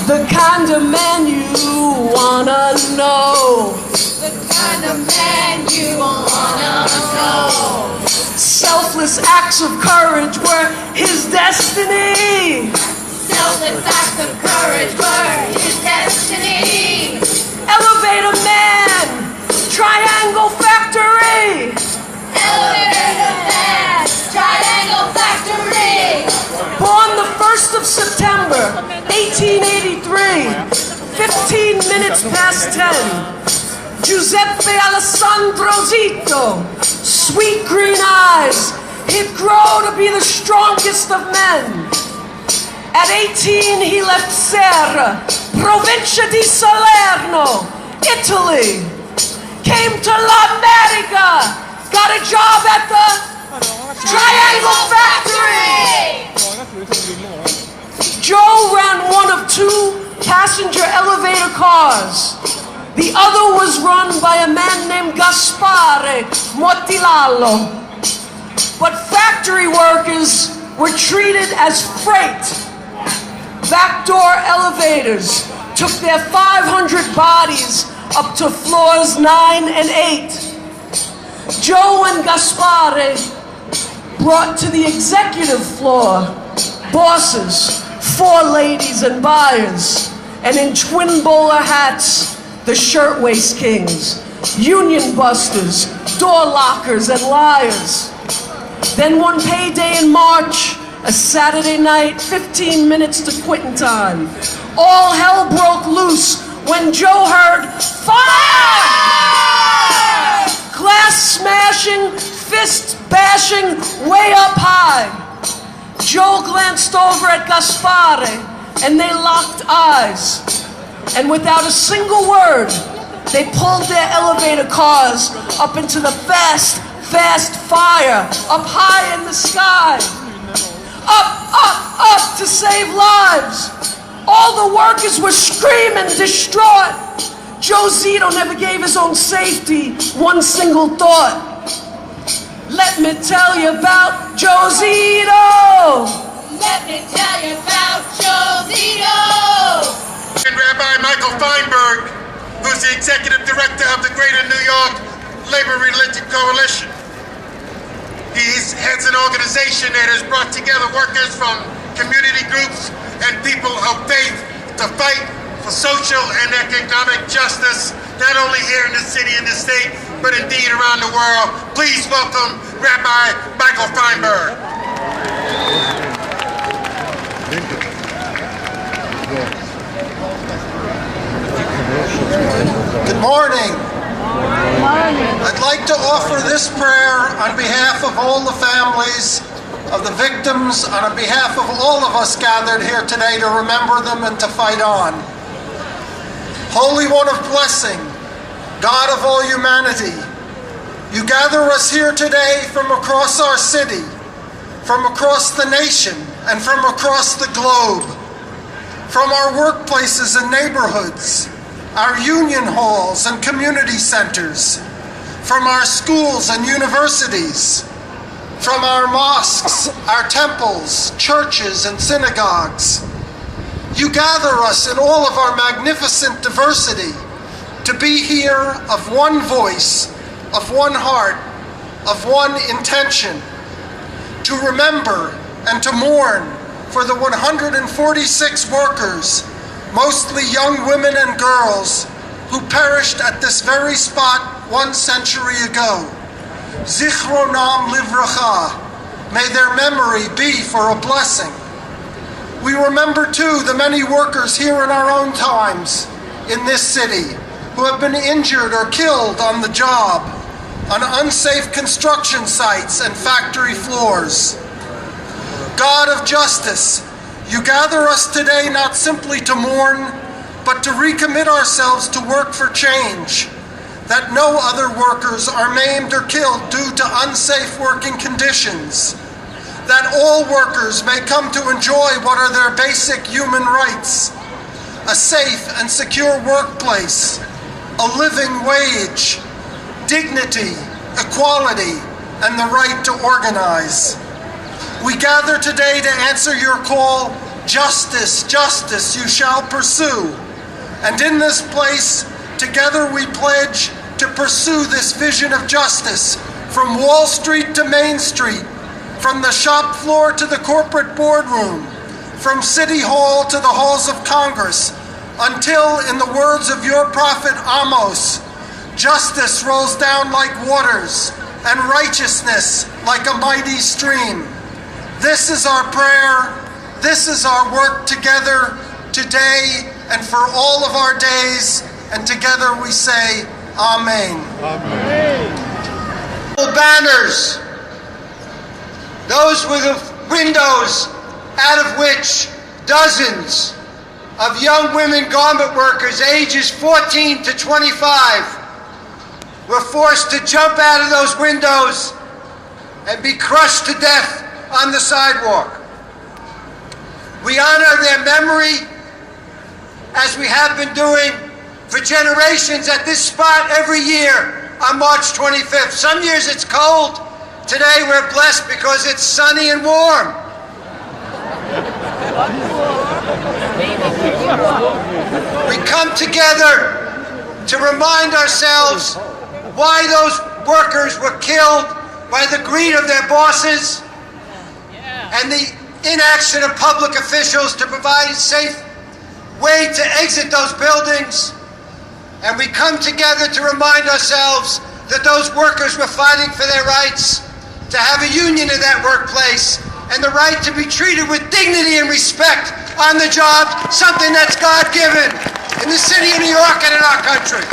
The kind of man you wanna know. The kind of man you wanna know. Selfless acts of courage were his destiny. Selfless acts of courage were his destiny. Elevator man, Triangle Factory. Elevator man, Triangle Factory. Born the 1st of September, 1883, 15 minutes past 10. Giuseppe Alessandro Zito, sweet green eyes, he'd grow to be the strongest of men. At 18, he left Serra, provincia di Salerno, Italy. Came to L'America, got a job at the Triangle Factory. Joe ran one of 2 passenger elevator cars. The other was run by a man named Gaspare Motilalo. But factory workers were treated as freight. Backdoor elevators took their 500 bodies up to floors 9 and 8. Joe and Gaspare brought to the executive floor bosses, 4 ladies and buyers, and in twin bowler hats, the shirtwaist kings, union busters, door lockers, and liars. Then one payday in March, a Saturday night, 15 minutes to quitting time. All hell broke loose when Joe heard fire! Glass smashing, fist bashing, way up high. Joe glanced over at Gaspare, and they locked eyes. And without a single word, they pulled their elevator cars up into the fast, fast fire, up high in the sky. Up, up, up to save lives. All the workers were screaming, distraught. Joe Zito never gave his own safety one single thought. Let me tell you about Joe Zito. Let me tell you about Joe Zito. And Rabbi Michael Feinberg, who's the executive director of the Greater New York Labor Religion Coalition. He heads an organization that has brought together workers from community groups and people of faith to fight for social and economic justice, not only here in the city and the state, but indeed around the world. Please welcome Rabbi Michael Feinberg. Good morning. I'd like to offer this prayer on behalf of all the families of the victims, and on behalf of all of us gathered here today to remember them and to fight on. Holy One of blessing, God of all humanity, you gather us here today from across our city, from across the nation, and from across the globe, from our workplaces and neighborhoods, our union halls and community centers, from our schools and universities, from our mosques, our temples, churches, and synagogues. You gather us in all of our magnificent diversity to be here of one voice, of one heart, of one intention, to remember and to mourn for the 146 workers, mostly young women and girls, who perished at this very spot 1 century ago. Zichronam livracha. May their memory be for a blessing. We remember too the many workers here in our own times in this city who have been injured or killed on the job, on unsafe construction sites and factory floors. God of justice, you gather us today not simply to mourn, but to recommit ourselves to work for change, that no other workers are maimed or killed due to unsafe working conditions, that all workers may come to enjoy what are their basic human rights: a safe and secure workplace, a living wage, dignity, equality, and the right to organize. We gather today to answer your call justice, justice you shall pursue. And in this place, together we pledge to pursue this vision of justice from Wall Street to Main Street, from the shop floor to the corporate boardroom, from City Hall to the halls of Congress, until, in the words of your prophet Amos, justice rolls down like waters and righteousness like a mighty stream. This is our prayer. This is our work together today and for all of our days. And together we say, Amen. Amen. Banners, those were the windows out of which dozens of young women garment workers ages 14 to 25 were forced to jump out of those windows and be crushed to death on the sidewalk. We honor their memory as we have been doing for generations at this spot every year on March 25th. Some years it's cold. Today we're blessed because it's sunny and warm. We come together to remind ourselves why those workers were killed by the greed of their bosses and the inaction of public officials to provide a safe way to exit those buildings. And we come together to remind ourselves that those workers were fighting for their rights, to have a union in that workplace, and the right to be treated with dignity and respect on the job, something that's God-given in the city of New York and in our country.